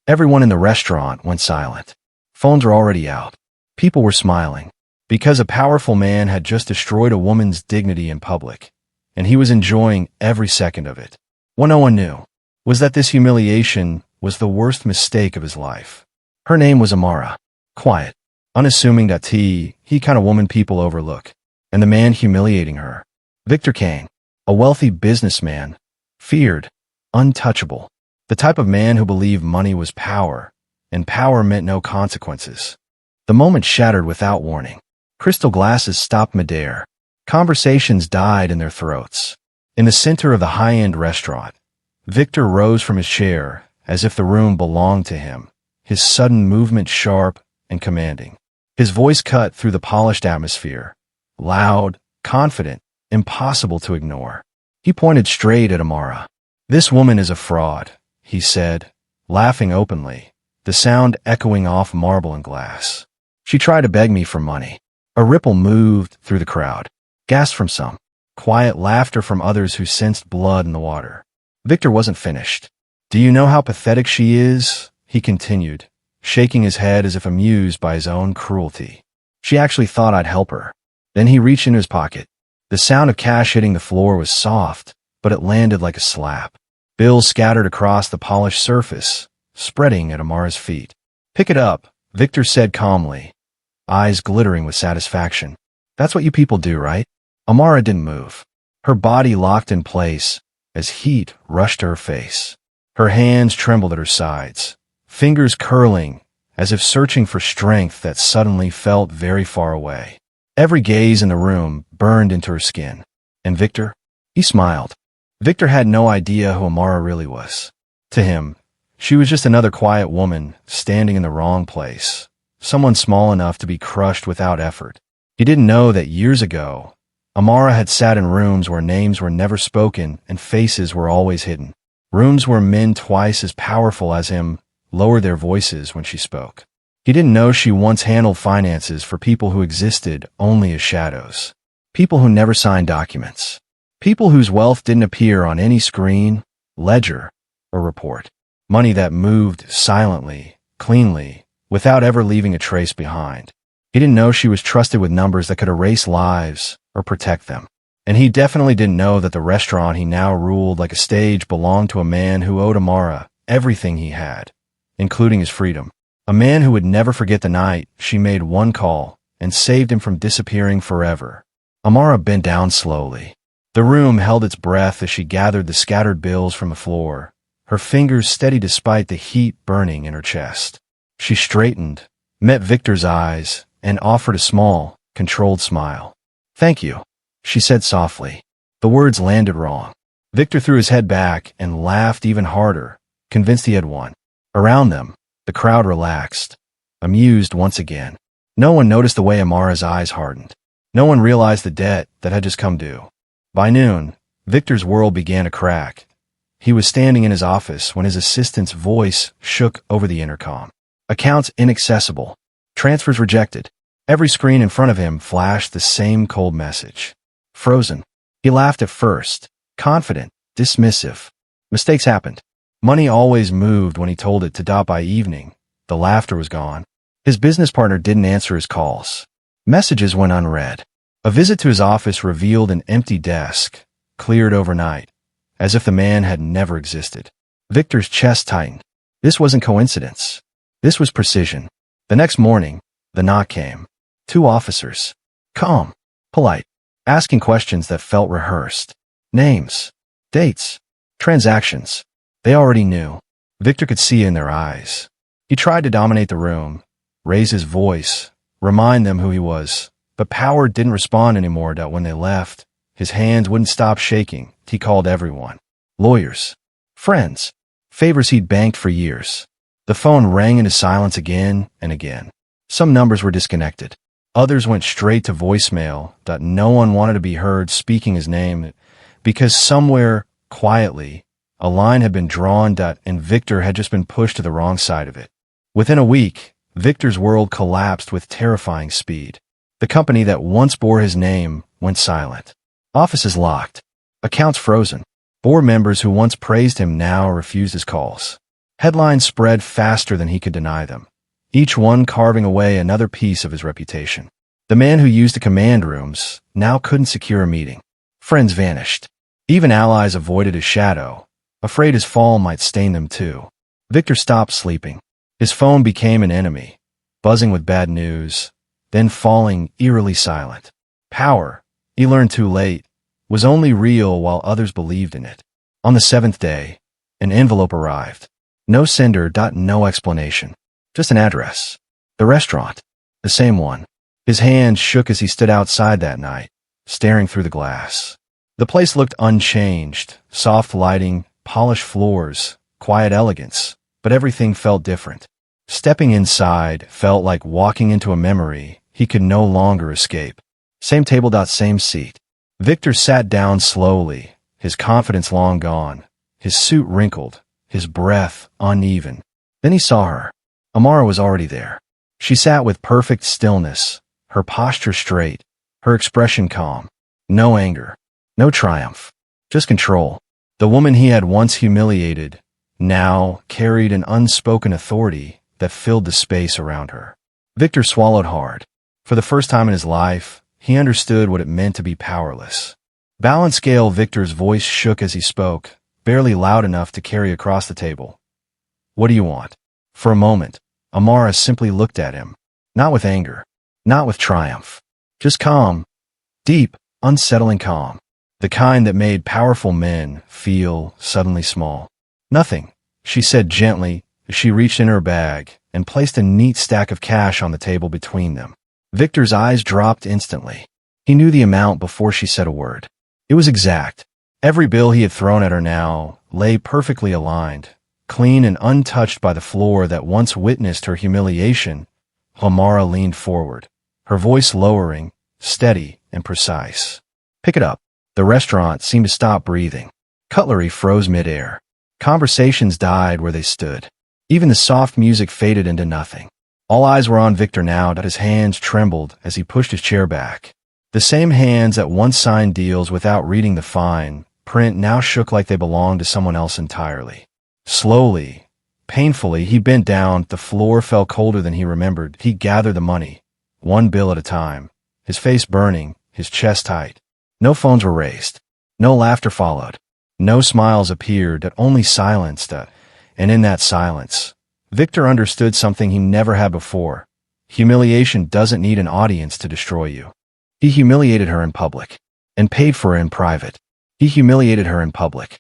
Everyone in the restaurant went silent. Phones were already out. People were smiling, because a powerful man had just destroyed a woman's dignity in public, and he was enjoying every second of it. What no one knew was that this humiliation was the worst mistake of his life. Her name was Amara. Quiet, unassuming that he kind of woman people overlook. And the man humiliating her, Victor Kane, a wealthy businessman, feared, untouchable, the type of man who believed money was power, and power meant no consequences. The moment shattered without warning. Crystal glasses stopped midair. Conversations died in their throats. In the center of the high-end restaurant, Victor rose from his chair as if the room belonged to him, his sudden movement sharp and commanding. His voice cut through the polished atmosphere, loud, confident, impossible to ignore. He pointed straight at Amara. "This woman is a fraud," he said, laughing openly, the sound echoing off marble and glass. "She tried to beg me for money." A ripple moved through the crowd. Gasps from some. Quiet laughter from others who sensed blood in the water. Victor wasn't finished. "Do you know how pathetic she is?" he continued, shaking his head as if amused by his own cruelty. "She actually thought I'd help her." Then he reached into his pocket. The sound of cash hitting the floor was soft, but it landed like a slap. Bills scattered across the polished surface, spreading at Amara's feet. "Pick it up," Victor said calmly, eyes glittering with satisfaction. "That's what you people do, right?" Amara didn't move. Her body locked in place as heat rushed to her face. Her hands trembled at her sides, fingers curling as if searching for strength that suddenly felt very far away. Every gaze in the room burned into her skin. And Victor? He smiled. Victor had no idea who Amara really was. To him, she was just another quiet woman standing in the wrong place, someone small enough to be crushed without effort. He didn't know that years ago, Amara had sat in rooms where names were never spoken and faces were always hidden. Rooms where men twice as powerful as him lowered their voices when she spoke. He didn't know she once handled finances for people who existed only as shadows. People who never signed documents. People whose wealth didn't appear on any screen, ledger, or report. Money that moved silently, cleanly, without ever leaving a trace behind. He didn't know she was trusted with numbers that could erase lives or protect them. And he definitely didn't know that the restaurant he now ruled like a stage belonged to a man who owed Amara everything he had, including his freedom. A man who would never forget the night she made one call and saved him from disappearing forever. Amara bent down slowly. The room held its breath as she gathered the scattered bills from the floor, her fingers steady despite the heat burning in her chest. She straightened, met Victor's eyes, and offered a small, controlled smile. "Thank you," she said softly. The words landed wrong. Victor threw his head back and laughed even harder, convinced he had won. Around them, the crowd relaxed, amused once again. No one noticed the way Amara's eyes hardened. No one realized the debt that had just come due. By noon, Victor's world began to crack. He was standing in his office when his assistant's voice shook over the intercom. Accounts inaccessible. Transfers rejected. Every screen in front of him flashed the same cold message. Frozen. He laughed at first, confident, dismissive. Mistakes happened. Money always moved when he told it to. By evening, the laughter was gone. His business partner didn't answer his calls. Messages went unread. A visit to his office revealed an empty desk, cleared overnight, as if the man had never existed. Victor's chest tightened. This wasn't coincidence. This was precision. The next morning, the knock came. 2 officers. Calm, polite, asking questions that felt rehearsed. Names, dates, transactions. They already knew. Victor could see it in their eyes. He tried to dominate the room, raise his voice, remind them who he was. But power didn't respond anymore. When they left, his hands wouldn't stop shaking. He called everyone. Lawyers, friends, favors he'd banked for years. The phone rang into silence again and again. Some numbers were disconnected. Others went straight to voicemail. No one wanted to be heard speaking his name because somewhere, quietly, a line had been drawn. And Victor had just been pushed to the wrong side of it. Within a week, Victor's world collapsed with terrifying speed. The company that once bore his name went silent. Offices locked. Accounts frozen. Board members who once praised him now refused his calls. Headlines spread faster than he could deny them, each one carving away another piece of his reputation. The man who used the command rooms now couldn't secure a meeting. Friends vanished. Even allies avoided his shadow, afraid his fall might stain them too. Victor stopped sleeping. His phone became an enemy, buzzing with bad news, then falling eerily silent. Power, he learned too late, was only real while others believed in it. On the seventh day, an envelope arrived. No sender. No explanation. Just an address. The restaurant. The same one. His hands shook as he stood outside that night, staring through the glass. The place looked unchanged. Soft lighting, polished floors, quiet elegance, but everything felt different. Stepping inside felt like walking into a memory he could no longer escape. Same table. Same seat. Victor sat down slowly, his confidence long gone, his suit wrinkled, his breath uneven. Then he saw her. Amara was already there. She sat with perfect stillness, her posture straight, her expression calm. No anger, no triumph, just control. The woman he had once humiliated now carried an unspoken authority that filled the space around her. Victor swallowed hard. For the first time in his life, he understood what it meant to be powerless. Balance scale. Victor's voice shook as he spoke, barely loud enough to carry across the table. What do you want? For a moment, Amara simply looked at him, not with anger, not with triumph, just calm, deep, unsettling calm, the kind that made powerful men feel suddenly small. Nothing, she said gently as she reached in her bag and placed a neat stack of cash on the table between them. Victor's eyes dropped instantly. He knew the amount before she said a word. It was exact. Every bill he had thrown at her now lay perfectly aligned, clean and untouched by the floor that once witnessed her humiliation. Amara leaned forward, her voice lowering, steady and precise. Pick it up. The restaurant seemed to stop breathing. Cutlery froze midair. Conversations died where they stood. Even the soft music faded into nothing. All eyes were on Victor now. His hands trembled as he pushed his chair back. The same hands that once signed deals without reading the fine print now shook like they belonged to someone else entirely. Slowly, painfully, he bent down. The floor felt colder than he remembered. He gathered the money, one bill at a time, his face burning, his chest tight. No phones were raised. No laughter followed. No smiles appeared, only silence. And in that silence, Victor understood something he never had before. Humiliation doesn't need an audience to destroy you. He humiliated her in public and paid for it in private. He humiliated her in public